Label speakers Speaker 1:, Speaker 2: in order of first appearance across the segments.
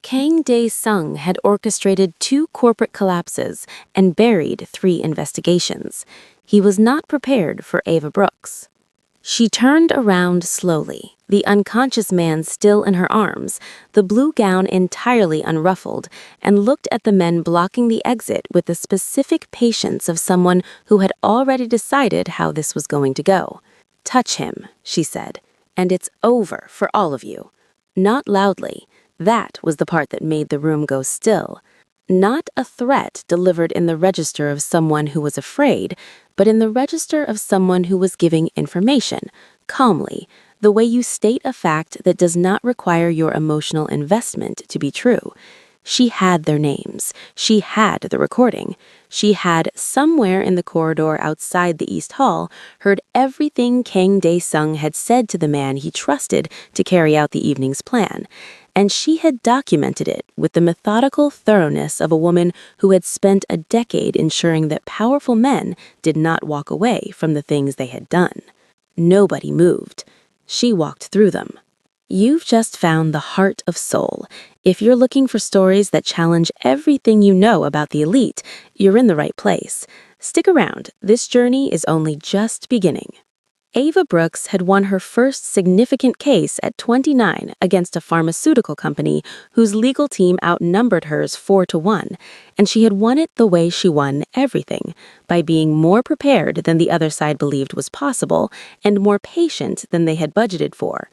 Speaker 1: Kang Dae-sung had orchestrated 2 corporate collapses and buried 3 investigations. He was not prepared for Ava Brooks. She turned around slowly, the unconscious man still in her arms, the blue gown entirely unruffled, and looked at the men blocking the exit with the specific patience of someone who had already decided how this was going to go. "Touch him," she said, "and it's over for all of you." Not loudly. That was the part that made the room go still. Not a threat delivered in the register of someone who was afraid, but in the register of someone who was giving information, calmly, the way you state a fact that does not require your emotional investment to be true. She had their names. She had the recording. She had, somewhere in the corridor outside the East Hall, heard everything Kang Dae-sung had said to the man he trusted to carry out the evening's plan. And she had documented it with the methodical thoroughness of a woman who had spent a decade ensuring that powerful men did not walk away from the things they had done. Nobody moved. She walked through them. You've just found the heart of Seoul. If you're looking for stories that challenge everything you know about the elite, you're in the right place. Stick around. This journey is only just beginning. Ava Brooks had won her first significant case at 29 against a pharmaceutical company whose legal team outnumbered hers 4-1, and she had won it the way she won everything, by being more prepared than the other side believed was possible and more patient than they had budgeted for.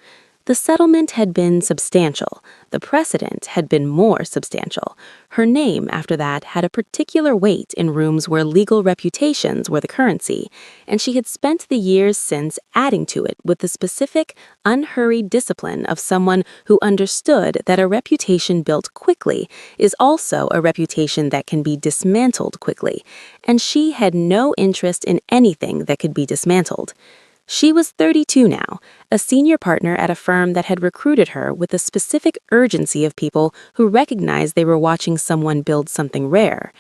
Speaker 1: The settlement had been substantial. The precedent had been more substantial. Her name, after that, had a particular weight in rooms where legal reputations were the currency, and she had spent the years since adding to it with the specific, unhurried discipline of someone who understood that a reputation built quickly is also a reputation that can be dismantled quickly, and she had no interest in anything that could be dismantled. She was 32 now, a senior partner at a firm that had recruited her with the specific urgency of people who recognized they were watching someone build something rare.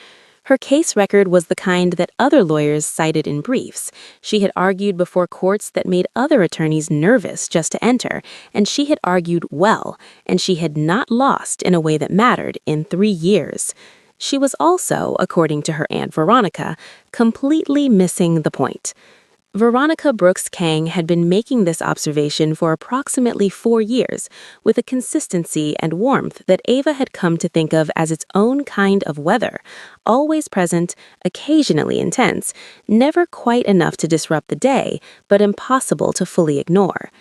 Speaker 1: Her case record was the kind that other lawyers cited in briefs. She had argued before courts that made other attorneys nervous just to enter, and she had argued well, and she had not lost in a way that mattered in 3 years. She was also, according to her Aunt Veronica, completely missing the point. Veronica Brooks Kang had been making this observation for approximately 4 years, with a consistency and warmth that Ava had come to think of as its own kind of weather, always present, occasionally intense, never quite enough to disrupt the day, but impossible to fully ignore.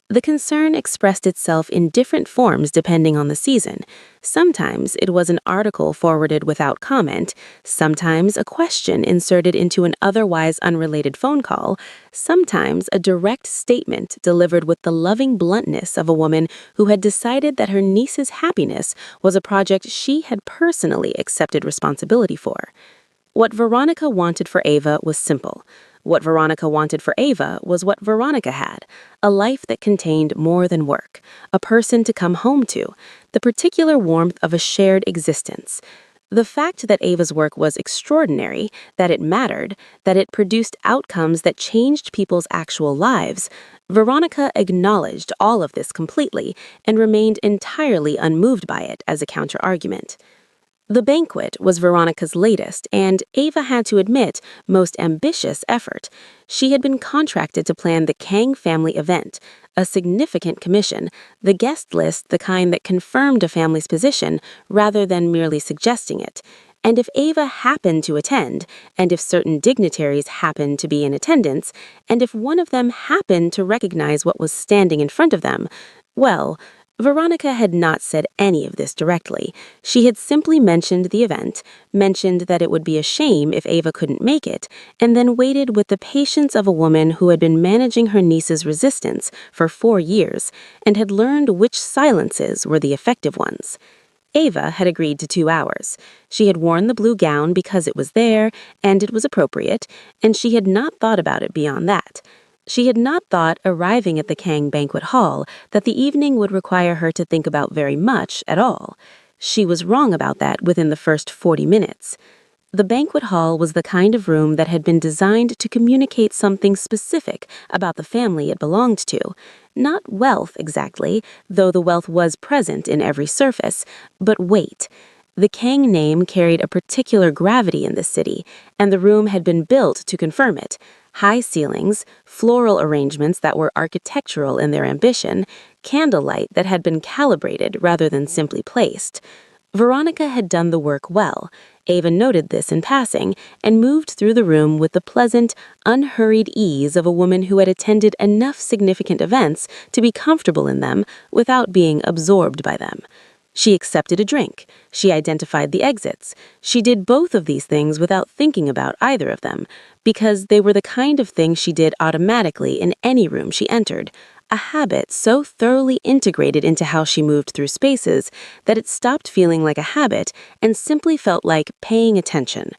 Speaker 1: The concern expressed itself in different forms depending on the season. Sometimes it was an article forwarded without comment, sometimes a question inserted into an otherwise unrelated phone call, sometimes a direct statement delivered with the loving bluntness of a woman who had decided that her niece's happiness was a project she had personally accepted responsibility for. What Veronica wanted for Ava was simple. What Veronica wanted for Ava was what Veronica had, a life that contained more than work, a person to come home to, the particular warmth of a shared existence. The fact that Ava's work was extraordinary, that it mattered, that it produced outcomes that changed people's actual lives, Veronica acknowledged all of this completely and remained entirely unmoved by it as a counter-argument. The banquet was Veronica's latest and, Ava had to admit, most ambitious effort. She had been contracted to plan the Kang family event, a significant commission, the guest list the kind that confirmed a family's position rather than merely suggesting it. And if Ava happened to attend, and if certain dignitaries happened to be in attendance, and if one of them happened to recognize what was standing in front of them, well, Veronica had not said any of this directly. She had simply mentioned the event, mentioned that it would be a shame if Ava couldn't make it, and then waited with the patience of a woman who had been managing her niece's resistance for 4 years and had learned which silences were the effective ones. Ava had agreed to 2 hours. She had worn the blue gown because it was there and it was appropriate, and she had not thought about it beyond that. She had not thought, arriving at the Kang banquet hall, that the evening would require her to think about very much at all. She was wrong about that within the first 40 minutes. The banquet hall was the kind of room that had been designed to communicate something specific about the family it belonged to. Not wealth exactly, though the wealth was present in every surface, but weight. The Kang name carried a particular gravity in this city, and the room had been built to confirm it. High ceilings, floral arrangements that were architectural in their ambition, candlelight that had been calibrated rather than simply placed. Veronica had done the work well. Ava noted this in passing and moved through the room with the pleasant, unhurried ease of a woman who had attended enough significant events to be comfortable in them without being absorbed by them. She accepted a drink. She identified the exits. She did both of these things without thinking about either of them, because they were the kind of things she did automatically in any room she entered, a habit so thoroughly integrated into how she moved through spaces that it stopped feeling like a habit and simply felt like paying attention.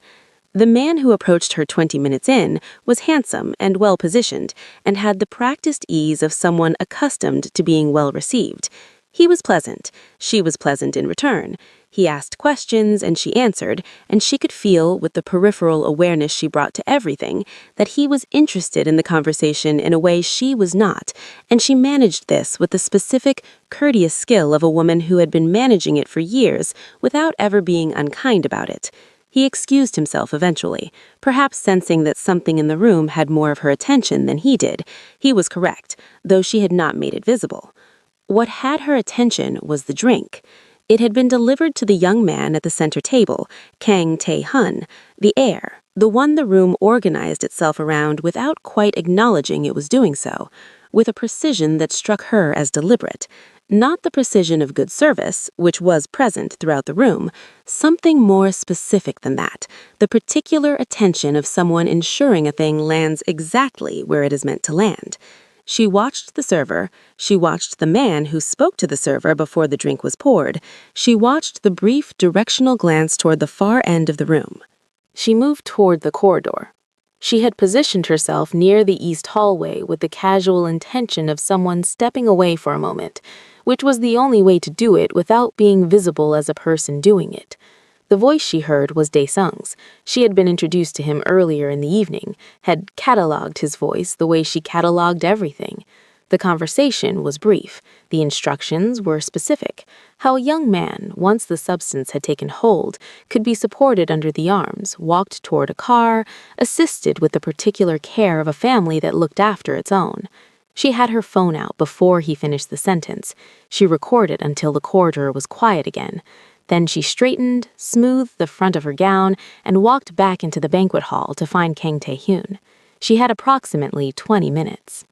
Speaker 1: The man who approached her 20 minutes in was handsome and well-positioned and had the practiced ease of someone accustomed to being well-received. He was pleasant. She was pleasant in return. He asked questions and she answered, and she could feel, with the peripheral awareness she brought to everything, that he was interested in the conversation in a way she was not, and she managed this with the specific, courteous skill of a woman who had been managing it for years without ever being unkind about it. He excused himself eventually, perhaps sensing that something in the room had more of her attention than he did. He was correct, though she had not made it visible. What had her attention was the drink. It had been delivered to the young man at the center table, Kang Tae-hun, the heir, the one the room organized itself around without quite acknowledging it was doing so, with a precision that struck her as deliberate. Not the precision of good service, which was present throughout the room, something more specific than that, the particular attention of someone ensuring a thing lands exactly where it is meant to land. She watched the server, she watched the man who spoke to the server before the drink was poured, she watched the brief directional glance toward the far end of the room. She moved toward the corridor. She had positioned herself near the east hallway with the casual intention of someone stepping away for a moment, which was the only way to do it without being visible as a person doing it. The voice she heard was Dae-sung's. She had been introduced to him earlier in the evening, had catalogued his voice the way she catalogued everything. The conversation was brief. The instructions were specific. How a young man, once the substance had taken hold, could be supported under the arms, walked toward a car, assisted with the particular care of a family that looked after its own. She had her phone out before he finished the sentence. She recorded until the corridor was quiet again. Then she straightened, smoothed the front of her gown, and walked back into the banquet hall to find Kang Tae-hyun. She had approximately 20 minutes.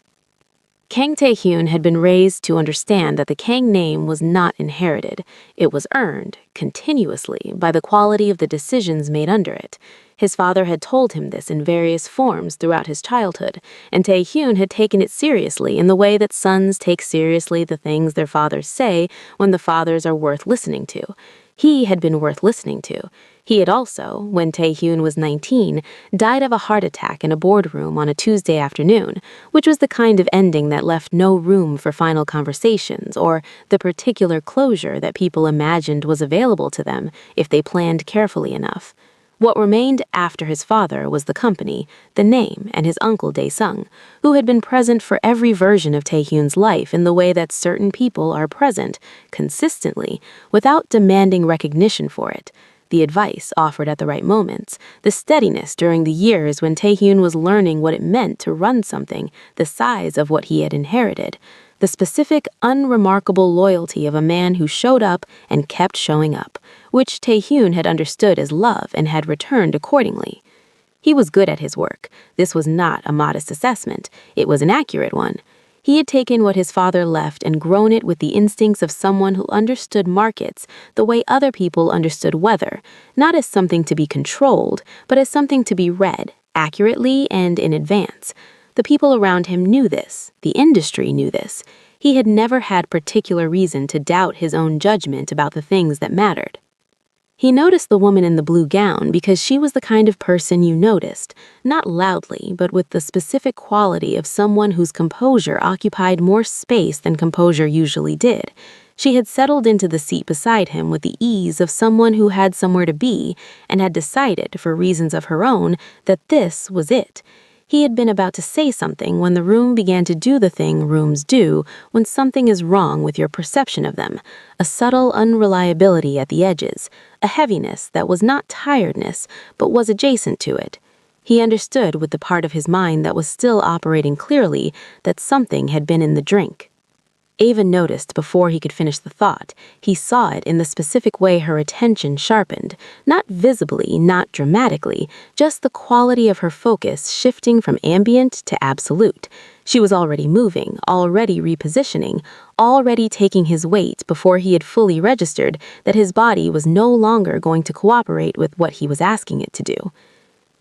Speaker 1: Kang Tae-hyun had been raised to understand that the Kang name was not inherited. It was earned, continuously, by the quality of the decisions made under it. His father had told him this in various forms throughout his childhood, and Tae-hyun had taken it seriously in the way that sons take seriously the things their fathers say when the fathers are worth listening to. He had been worth listening to. He had also, when Tae-hyun was 19, died of a heart attack in a boardroom on a Tuesday afternoon, which was the kind of ending that left no room for final conversations or the particular closure that people imagined was available to them if they planned carefully enough. What remained after his father was the company, the name, and his uncle Dae-sung, who had been present for every version of Tae-hyun's life in the way that certain people are present, consistently, without demanding recognition for it. The advice offered at the right moments, the steadiness during the years when Tae-hyun was learning what it meant to run something the size of what he had inherited, the specific, unremarkable loyalty of a man who showed up and kept showing up, which Tae-hyun had understood as love and had returned accordingly. He was good at his work. This was not a modest assessment. It was an accurate one. He had taken what his father left and grown it with the instincts of someone who understood markets the way other people understood weather, not as something to be controlled, but as something to be read, accurately and in advance. The people around him knew this. The industry knew this. He had never had particular reason to doubt his own judgment about the things that mattered. He noticed the woman in the blue gown because she was the kind of person you noticed, not loudly, but with the specific quality of someone whose composure occupied more space than composure usually did. She had settled into the seat beside him with the ease of someone who had somewhere to be and had decided, for reasons of her own, that this was it. He had been about to say something when the room began to do the thing rooms do when something is wrong with your perception of them, a subtle unreliability at the edges, a heaviness that was not tiredness but was adjacent to it. He understood with the part of his mind that was still operating clearly that something had been in the drink. Ava noticed before he could finish the thought. He saw it in the specific way her attention sharpened, not visibly, not dramatically, just the quality of her focus shifting from ambient to absolute. She was already moving, already repositioning, already taking his weight before he had fully registered that his body was no longer going to cooperate with what he was asking it to do.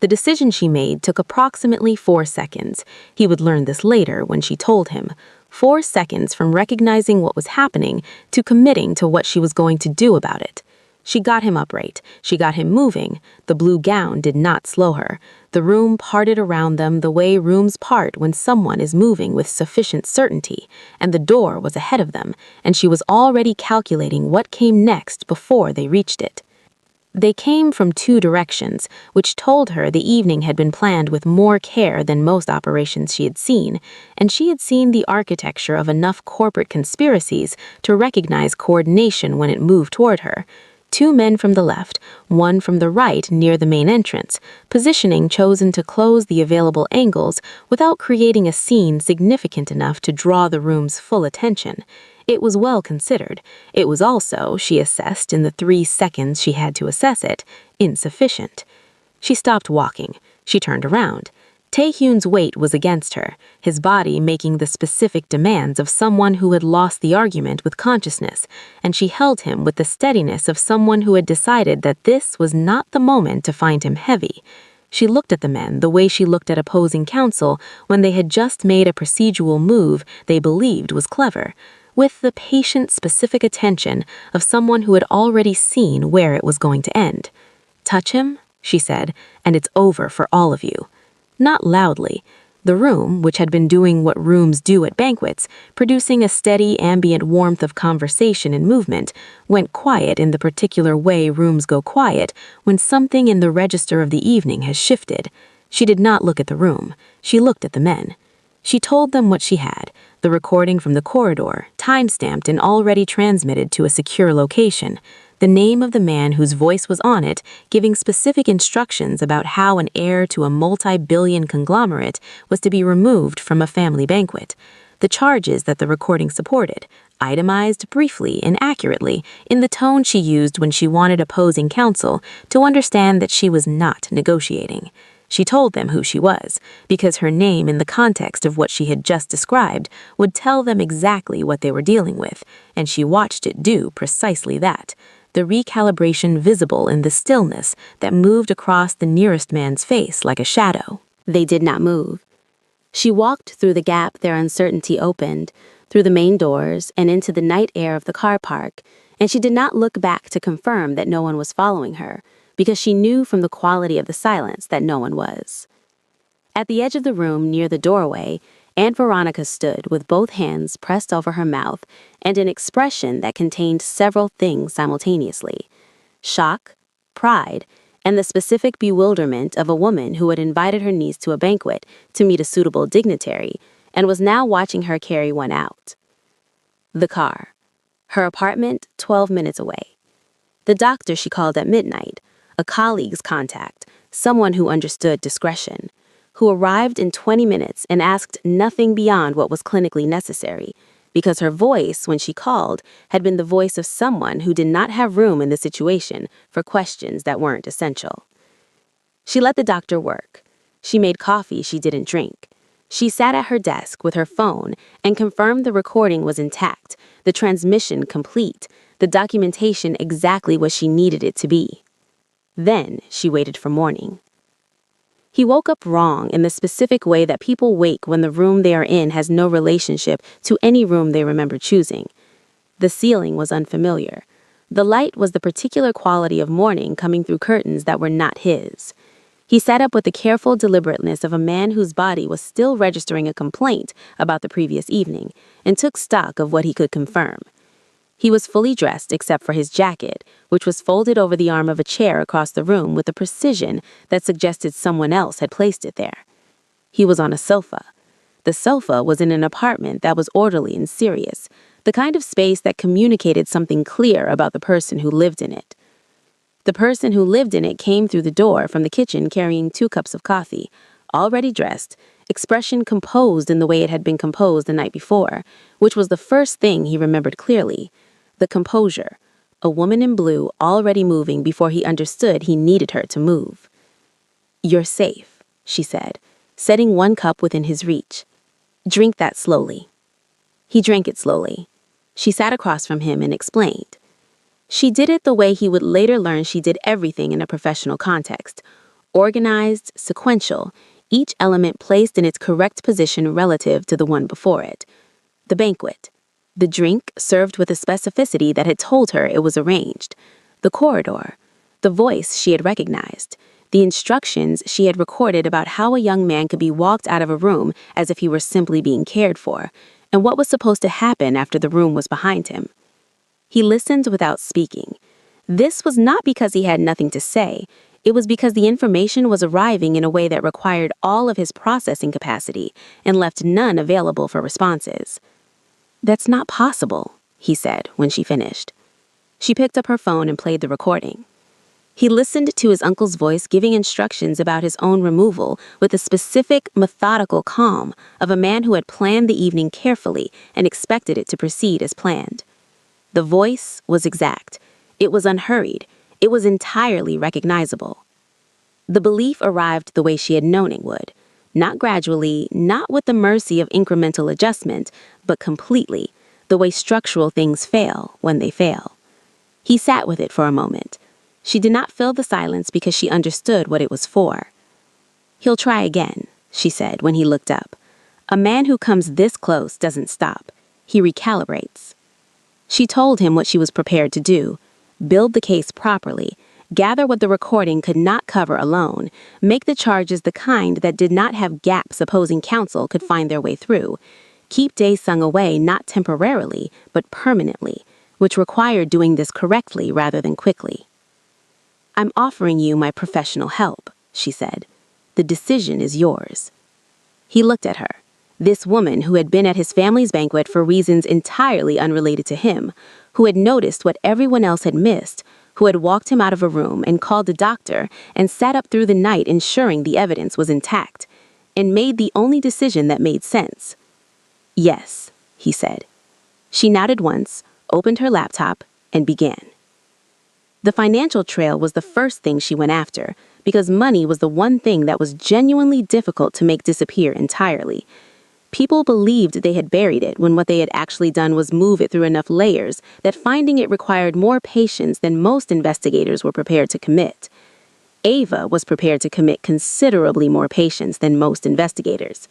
Speaker 1: The decision she made took approximately 4 seconds. He would learn this later when she told him. 4 seconds from recognizing what was happening to committing to what she was going to do about it. She got him upright. She got him moving. The blue gown did not slow her. The room parted around them the way rooms part when someone is moving with sufficient certainty, and the door was ahead of them, and she was already calculating what came next before they reached it. They came from 2 directions, which told her the evening had been planned with more care than most operations she had seen, and she had seen the architecture of enough corporate conspiracies to recognize coordination when it moved toward her. 2 men from the left, 1 from the right near the main entrance, positioning chosen to close the available angles without creating a scene significant enough to draw the room's full attention. It was well considered. It was also, she assessed in the 3 seconds she had to assess it, insufficient. She stopped walking. She turned around. Tae-Hyun's weight was against her, his body making the specific demands of someone who had lost the argument with consciousness, and she held him with the steadiness of someone who had decided that this was not the moment to find him heavy. She looked at the men the way she looked at opposing counsel when they had just made a procedural move they believed was clever, with the patient, specific attention of someone who had already seen where it was going to end. "Touch him," she said, "and it's over for all of you." Not loudly. The room, which had been doing what rooms do at banquets, producing a steady ambient warmth of conversation and movement, went quiet in the particular way rooms go quiet when something in the register of the evening has shifted. She did not look at the room. She looked at the men. She told them what she had, the recording from the corridor, time-stamped and already transmitted to a secure location, the name of the man whose voice was on it, giving specific instructions about how an heir to a multi-billion conglomerate was to be removed from a family banquet, the charges that the recording supported, itemized briefly and accurately in the tone she used when she wanted opposing counsel to understand that she was not negotiating. She told them who she was, because her name in the context of what she had just described would tell them exactly what they were dealing with, and she watched it do precisely that, the recalibration visible in the stillness that moved across the nearest man's face like a shadow. They did not move. She walked through the gap their uncertainty opened, through the main doors and into the night air of the car park, and she did not look back to confirm that no one was following her, because she knew from the quality of the silence that no one was. At the edge of the room near the doorway, Aunt Veronica stood with both hands pressed over her mouth and an expression that contained several things simultaneously: shock, pride, and the specific bewilderment of a woman who had invited her niece to a banquet to meet a suitable dignitary and was now watching her carry one out. The car. Her apartment 12 minutes away. The doctor she called at midnight, a colleague's contact, someone who understood discretion, who arrived in 20 minutes and asked nothing beyond what was clinically necessary, because her voice, when she called, had been the voice of someone who did not have room in the situation for questions that weren't essential. She let the doctor work. She made coffee she didn't drink. She sat at her desk with her phone and confirmed the recording was intact, the transmission complete, the documentation exactly what she needed it to be. Then she waited for morning. He woke up wrong in the specific way that people wake when the room they are in has no relationship to any room they remember choosing. The ceiling was unfamiliar. The light was the particular quality of morning coming through curtains that were not his. He sat up with the careful deliberateness of a man whose body was still registering a complaint about the previous evening and took stock of what he could confirm. He was fully dressed except for his jacket, which was folded over the arm of a chair across the room with a precision that suggested someone else had placed it there. He was on a sofa. The sofa was in an apartment that was orderly and serious, the kind of space that communicated something clear about the person who lived in it. The person who lived in it came through the door from the kitchen carrying 2 cups of coffee, already dressed, expression composed in the way it had been composed the night before, which was the first thing he remembered clearly. The composure, a woman in blue already moving before he understood he needed her to move. "You're safe," she said, setting 1 cup within his reach. "Drink that slowly." He drank it slowly. She sat across from him and explained. She did it the way he would later learn she did everything in a professional context. Organized, sequential, each element placed in its correct position relative to the one before it. The banquet. The drink served with a specificity that had told her it was arranged. The corridor. The voice she had recognized. The instructions she had recorded about how a young man could be walked out of a room as if he were simply being cared for, and what was supposed to happen after the room was behind him. He listened without speaking. This was not because he had nothing to say. It was because the information was arriving in a way that required all of his processing capacity and left none available for responses. "That's not possible," he said when she finished. She picked up her phone and played the recording. He listened to his uncle's voice giving instructions about his own removal with the specific, methodical calm of a man who had planned the evening carefully and expected it to proceed as planned. The voice was exact. It was unhurried. It was entirely recognizable. The belief arrived the way she had known it would. Not gradually, not with the mercy of incremental adjustment, but completely, the way structural things fail when they fail. He sat with it for a moment. She did not fill the silence because she understood what it was for. "He'll try again," she said when he looked up. "A man who comes this close doesn't stop. He recalibrates." She told him what she was prepared to do: build the case properly, gather what the recording could not cover alone, make the charges the kind that did not have gaps opposing counsel could find their way through, keep Dae-sung away not temporarily, but permanently, which required doing this correctly rather than quickly. "I'm offering you my professional help," she said. "The decision is yours." He looked at her. This woman who had been at his family's banquet for reasons entirely unrelated to him, who had noticed what everyone else had missed, who had walked him out of a room and called a doctor and sat up through the night ensuring the evidence was intact, and made the only decision that made sense. "Yes," he said. She nodded once, opened her laptop, and began. The financial trail was the first thing she went after, because money was the one thing that was genuinely difficult to make disappear entirely. People believed they had buried it when what they had actually done was move it through enough layers that finding it required more patience than most investigators were prepared to commit. Ava was prepared to commit considerably more patience than most investigators.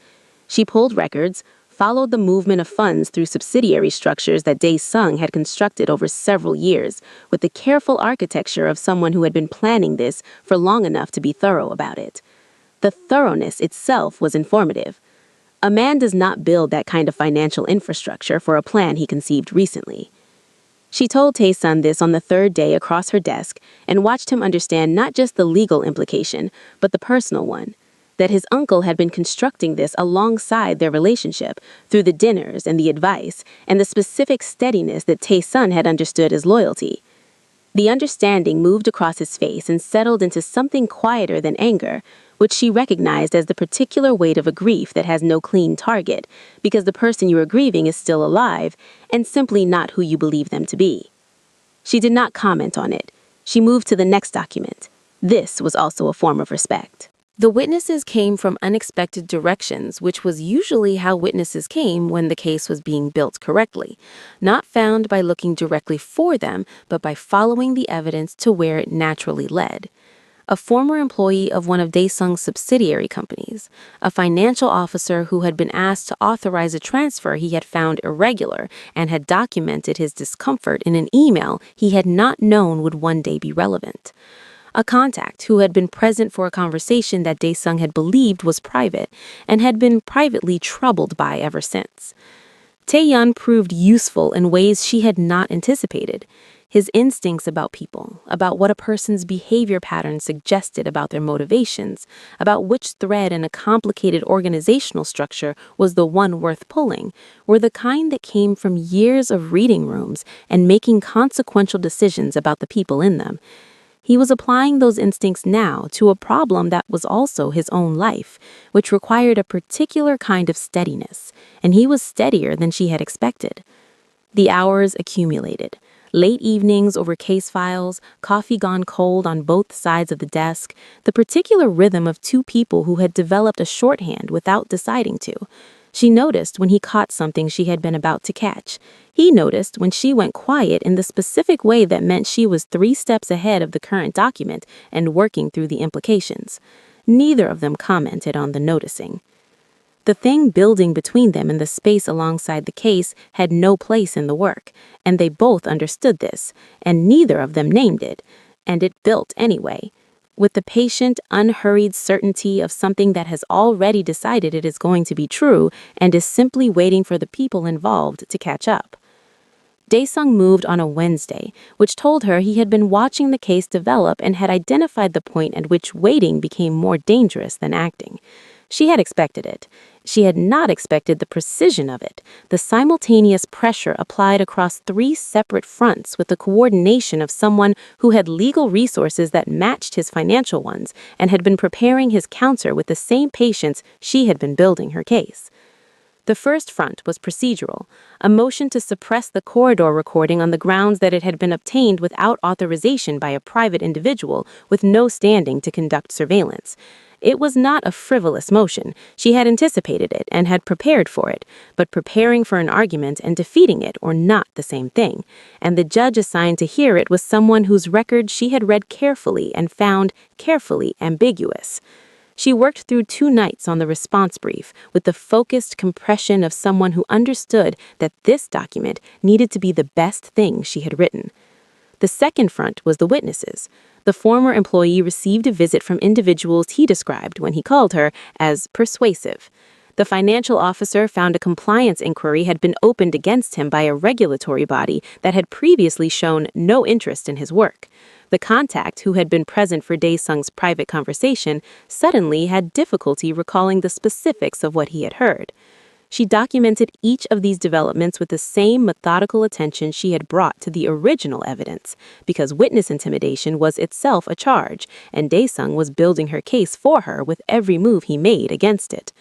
Speaker 1: She pulled records, followed the movement of funds through subsidiary structures that Dae-sung had constructed over several years, with the careful architecture of someone who had been planning this for long enough to be thorough about it. The thoroughness itself was informative. A man does not build that kind of financial infrastructure for a plan he conceived recently. She told Tae-sun this on the 3rd day across her desk and watched him understand not just the legal implication, but the personal one, that his uncle had been constructing this alongside their relationship through the dinners and the advice and the specific steadiness that Tae-sun had understood as loyalty. The understanding moved across his face and settled into something quieter than anger, which she recognized as the particular weight of a grief that has no clean target, because the person you are grieving is still alive and simply not who you believe them to be. She did not comment on it. She moved to the next document. This was also a form of respect. The witnesses came from unexpected directions, which was usually how witnesses came when the case was being built correctly, not found by looking directly for them, but by following the evidence to where it naturally led. A former employee of one of Dae-sung's subsidiary companies, a financial officer who had been asked to authorize a transfer he had found irregular and had documented his discomfort in an email he had not known would one day be relevant. A contact who had been present for a conversation that Dae-sung had believed was private and had been privately troubled by ever since. Taeyun proved useful in ways she had not anticipated. His instincts about people, about what a person's behavior patterns suggested about their motivations, about which thread in a complicated organizational structure was the one worth pulling, were the kind that came from years of reading rooms and making consequential decisions about the people in them. He was applying those instincts now to a problem that was also his own life, which required a particular kind of steadiness, and he was steadier than she had expected. The hours accumulated. Late evenings over case files, coffee gone cold on both sides of the desk, the particular rhythm of two people who had developed a shorthand without deciding to. She noticed when he caught something she had been about to catch. He noticed when she went quiet in the specific way that meant she was 3 steps ahead of the current document and working through the implications. Neither of them commented on the noticing. The thing building between them in the space alongside the case had no place in the work, and they both understood this, and neither of them named it, and it built anyway, with the patient, unhurried certainty of something that has already decided it is going to be true and is simply waiting for the people involved to catch up. Daesung moved on a Wednesday, which told her he had been watching the case develop and had identified the point at which waiting became more dangerous than acting. She had expected it. She had not expected the precision of it, the simultaneous pressure applied across 3 separate fronts with the coordination of someone who had legal resources that matched his financial ones and had been preparing his counter with the same patience she had been building her case. The first front was procedural, a motion to suppress the corridor recording on the grounds that it had been obtained without authorization by a private individual with no standing to conduct surveillance. It was not a frivolous motion. She had anticipated it and had prepared for it, but preparing for an argument and defeating it were not the same thing, and the judge assigned to hear it was someone whose record she had read carefully and found carefully ambiguous. She worked through 2 nights on the response brief with the focused compression of someone who understood that this document needed to be the best thing she had written. The second front was the witnesses. The former employee received a visit from individuals he described when he called her as persuasive. The financial officer found a compliance inquiry had been opened against him by a regulatory body that had previously shown no interest in his work. The contact, who had been present for Daesung's private conversation, suddenly had difficulty recalling the specifics of what he had heard. She documented each of these developments with the same methodical attention she had brought to the original evidence, because witness intimidation was itself a charge, and Daesung was building her case for her with every move he made against it.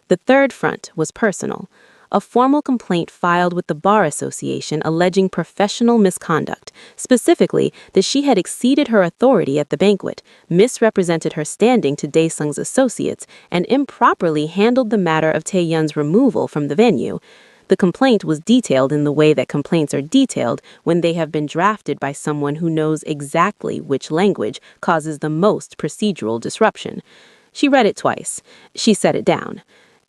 Speaker 1: The third front was personal. A formal complaint filed with the Bar Association alleging professional misconduct, specifically that she had exceeded her authority at the banquet, misrepresented her standing to Daesung's associates, and improperly handled the matter of Taeyun's removal from the venue. The complaint was detailed in the way that complaints are detailed when they have been drafted by someone who knows exactly which language causes the most procedural disruption. She read it twice. She set it down.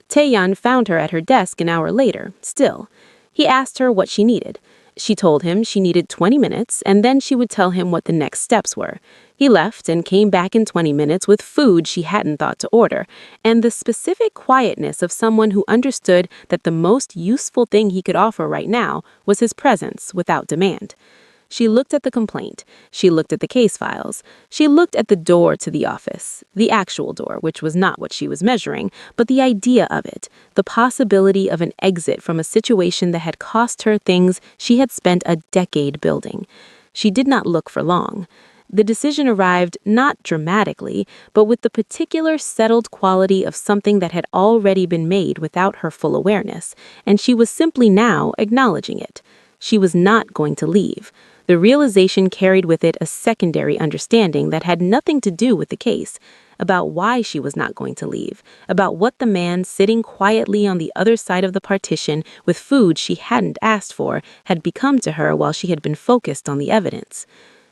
Speaker 1: Taeyun found her at her desk an hour later, still. He asked her what she needed. She told him she needed 20 minutes, and then she would tell him what the next steps were. He left and came back in 20 minutes with food she hadn't thought to order, and the specific quietness of someone who understood that the most useful thing he could offer right now was his presence without demand. She looked at the complaint. She looked at the case files. She looked at the door to the office, the actual door, which was not what she was measuring, but the idea of it, the possibility of an exit from a situation that had cost her things she had spent a decade building. She did not look for long. The decision arrived not dramatically, but with the particular settled quality of something that had already been made without her full awareness, and she was simply now acknowledging it. She was not going to leave. The realization carried with it a secondary understanding that had nothing to do with the case, about why she was not going to leave, about what the man sitting quietly on the other side of the partition with food she hadn't asked for had become to her while she had been focused on the evidence.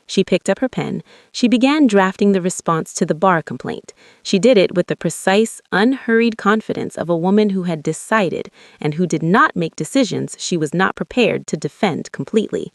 Speaker 1: She picked up her pen. She began drafting the response to the bar complaint. She did it with the precise, unhurried confidence of a woman who had decided and who did not make decisions she was not prepared to defend completely.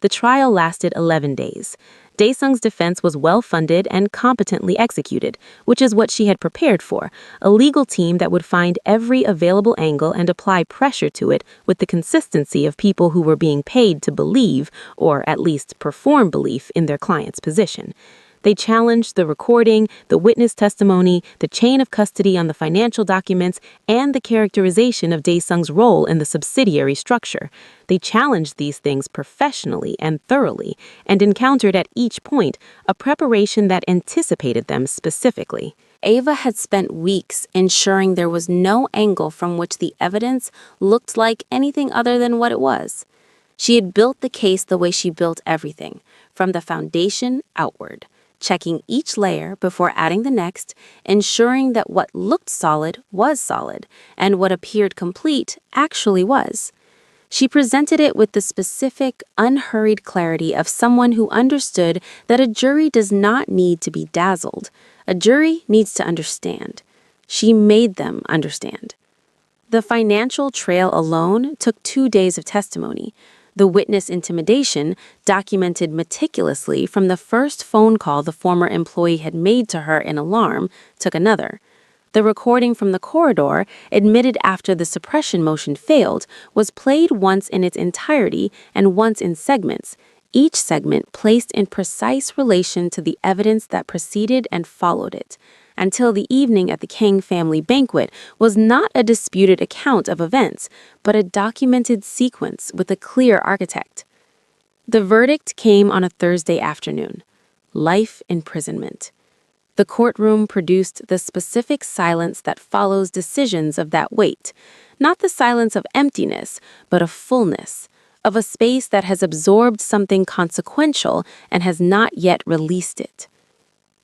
Speaker 1: The trial lasted 11 days. Daesung's defense was well-funded and competently executed, which is what she had prepared for, a legal team that would find every available angle and apply pressure to it with the consistency of people who were being paid to believe, or at least perform belief, in their client's position. They challenged the recording, the witness testimony, the chain of custody on the financial documents, and the characterization of Daesung's role in the subsidiary structure. They challenged these things professionally and thoroughly, and encountered at each point a preparation that anticipated them specifically. Ava had spent weeks ensuring there was no angle from which the evidence looked like anything other than what it was. She had built the case the way she built everything, from the foundation outward, checking each layer before adding the next, ensuring that what looked solid was solid, and what appeared complete actually was. She presented it with the specific, unhurried clarity of someone who understood that a jury does not need to be dazzled. A jury needs to understand. She made them understand. The financial trail alone took 2 days of testimony. The witness intimidation, documented meticulously from the first phone call the former employee had made to her in alarm, took another. The recording from the corridor, admitted after the suppression motion failed, was played once in its entirety and once in segments, each segment placed in precise relation to the evidence that preceded and followed it, until the evening at the Kang family banquet was not a disputed account of events, but a documented sequence with a clear architect. The verdict came on a Thursday afternoon: life imprisonment. The courtroom produced the specific silence that follows decisions of that weight, not the silence of emptiness, but of fullness, of a space that has absorbed something consequential and has not yet released it.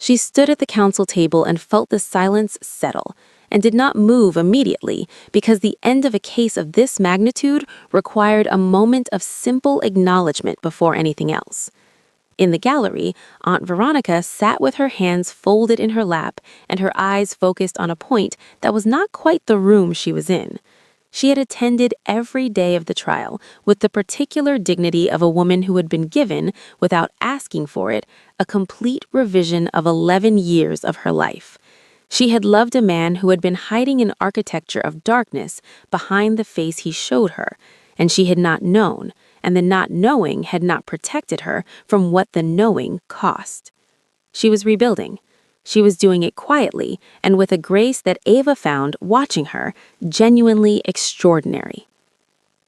Speaker 1: She stood at the counsel table and felt the silence settle, and did not move immediately because the end of a case of this magnitude required a moment of simple acknowledgement before anything else. In the gallery, Aunt Veronica sat with her hands folded in her lap and her eyes focused on a point that was not quite the room she was in. She had attended every day of the trial with the particular dignity of a woman who had been given, without asking for it, a complete revision of 11 years of her life. She had loved a man who had been hiding an architecture of darkness behind the face he showed her, and she had not known, and the not knowing had not protected her from what the knowing cost. She was rebuilding. She was doing it quietly and with a grace that Ava found, watching her, genuinely extraordinary.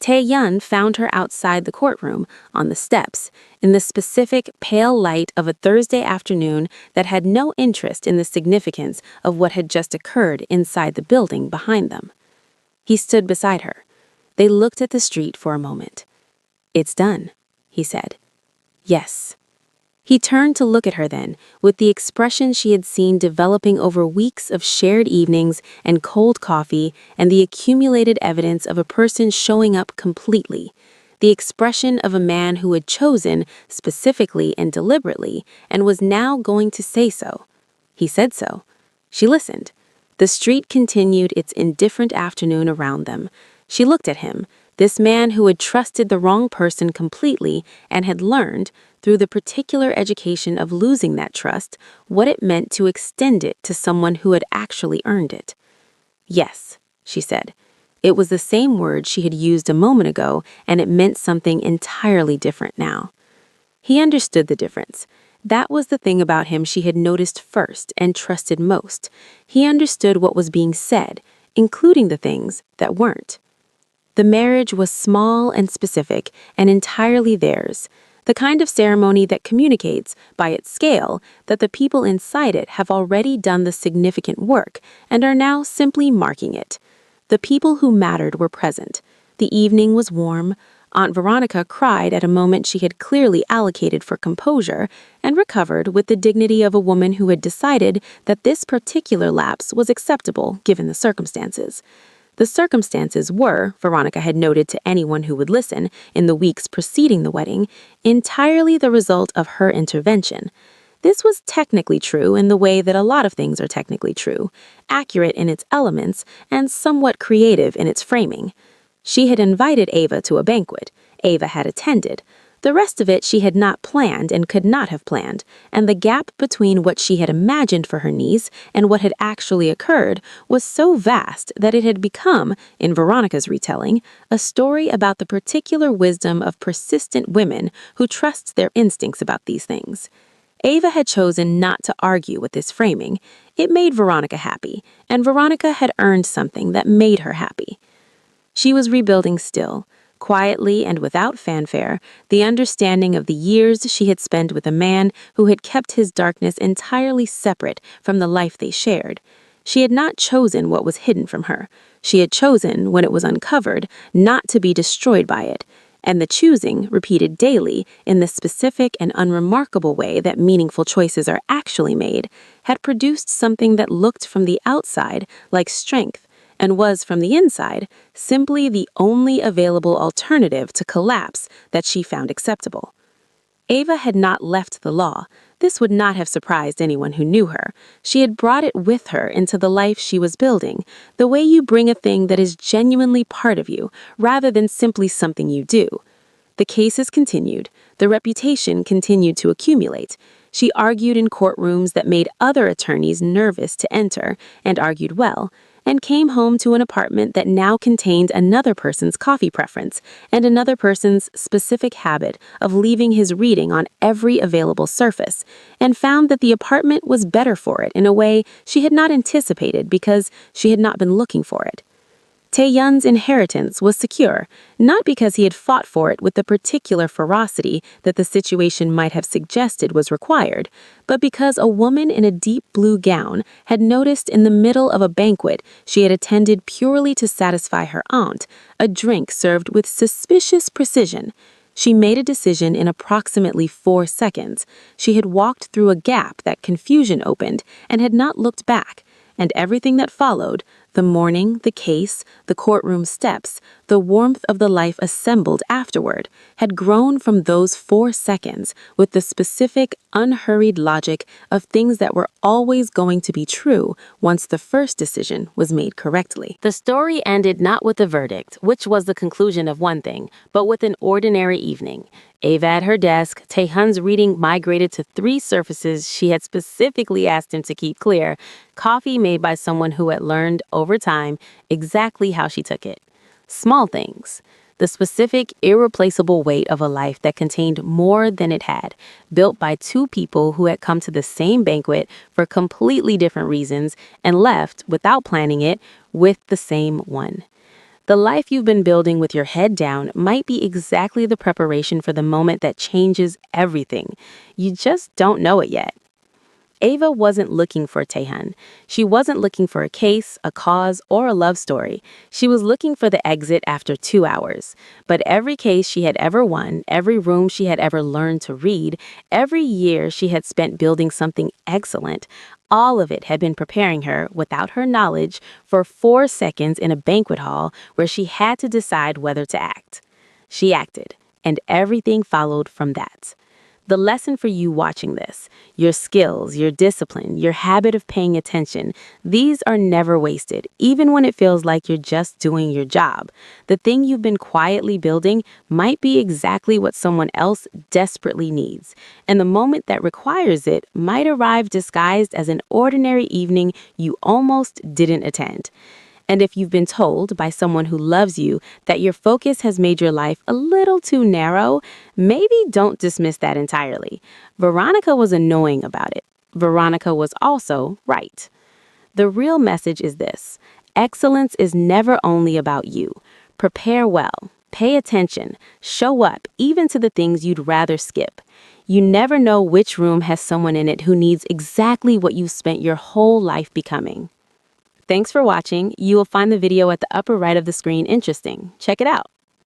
Speaker 1: Tae-yun found her outside the courtroom, on the steps, in the specific pale light of a Thursday afternoon that had no interest in the significance of what had just occurred inside the building behind them. He stood beside her. They looked at the street for a moment. "It's done," he said. "Yes." He turned to look at her then, with the expression she had seen developing over weeks of shared evenings and cold coffee and the accumulated evidence of a person showing up completely, the expression of a man who had chosen, specifically and deliberately, and was now going to say so. He said so. She listened. The street continued its indifferent afternoon around them. She looked at him, this man who had trusted the wrong person completely and had learned, through the particular education of losing that trust, what it meant to extend it to someone who had actually earned it. "Yes," she said. It was the same word she had used a moment ago, and it meant something entirely different now. He understood the difference. That was the thing about him she had noticed first and trusted most. He understood what was being said, including the things that weren't. The marriage was small and specific and entirely theirs, the kind of ceremony that communicates, by its scale, that the people inside it have already done the significant work and are now simply marking it. The people who mattered were present. The evening was warm. Aunt Veronica cried at a moment she had clearly allocated for composure, and recovered with the dignity of a woman who had decided that this particular lapse was acceptable given the circumstances. The circumstances were, Veronica had noted to anyone who would listen, in the weeks preceding the wedding, entirely the result of her intervention. This was technically true in the way that a lot of things are technically true, accurate in its elements and somewhat creative in its framing. She had invited Ava to a banquet. Ava had attended. The rest of it she had not planned and could not have planned, and the gap between what she had imagined for her niece and what had actually occurred was so vast that it had become, in Veronica's retelling, a story about the particular wisdom of persistent women who trust their instincts about these things. Ava had chosen not to argue with this framing. It made Veronica happy, and Veronica had earned something that made her happy. She was rebuilding still, quietly and without fanfare, the understanding of the years she had spent with a man who had kept his darkness entirely separate from the life they shared. She had not chosen what was hidden from her. She had chosen, when it was uncovered, not to be destroyed by it. And the choosing, repeated daily, in the specific and unremarkable way that meaningful choices are actually made, had produced something that looked from the outside like strength, and was, from the inside, simply the only available alternative to collapse that she found acceptable. Ava had not left the law. This would not have surprised anyone who knew her. She had brought it with her into the life she was building, the way you bring a thing that is genuinely part of you, rather than simply something you do. The cases continued. The reputation continued to accumulate. She argued in courtrooms that made other attorneys nervous to enter, and argued well, and came home to an apartment that now contained another person's coffee preference and another person's specific habit of leaving his reading on every available surface, and found that the apartment was better for it in a way she had not anticipated because she had not been looking for it. Tae-yun's inheritance was secure, not because he had fought for it with the particular ferocity that the situation might have suggested was required, but because a woman in a deep blue gown had noticed in the middle of a banquet she had attended purely to satisfy her aunt a drink served with suspicious precision. She made a decision in approximately 4 seconds. She had walked through a gap that confusion opened and had not looked back, and everything that followed, the morning, the case, the courtroom steps, the warmth of the life assembled afterward, had grown from those 4 seconds with the specific, unhurried logic of things that were always going to be true once the first decision was made correctly. The story ended not with a verdict, which was the conclusion of one thing, but with an ordinary evening. Ava at her desk, Tae-hun's reading migrated to 3 surfaces she had specifically asked him to keep clear, coffee made by someone who had learned, over time, exactly how she took it. Small things. The specific, irreplaceable weight of a life that contained more than it had, built by 2 people who had come to the same banquet for completely different reasons and left, without planning it, with the same one. The life you've been building with your head down might be exactly the preparation for the moment that changes everything. You just don't know it yet. Ava wasn't looking for Tae-hun. She wasn't looking for a case, a cause, or a love story. She was looking for the exit after 2 hours. But every case she had ever won, every room she had ever learned to read, every year she had spent building something excellent, all of it had been preparing her, without her knowledge, for 4 seconds in a banquet hall where she had to decide whether to act. She acted, and everything followed from that. The lesson for you watching this, your skills, your discipline, your habit of paying attention, these are never wasted, even when it feels like you're just doing your job. The thing you've been quietly building might be exactly what someone else desperately needs, and the moment that requires it might arrive disguised as an ordinary evening you almost didn't attend. And if you've been told by someone who loves you that your focus has made your life a little too narrow, maybe don't dismiss that entirely. Veronica was annoying about it. Veronica was also right. The real message is this: excellence is never only about you. Prepare well, pay attention, show up even to the things you'd rather skip. You never know which room has someone in it who needs exactly what you've spent your whole life becoming. Thanks for watching. You will find the video at the upper right of the screen interesting. Check it out.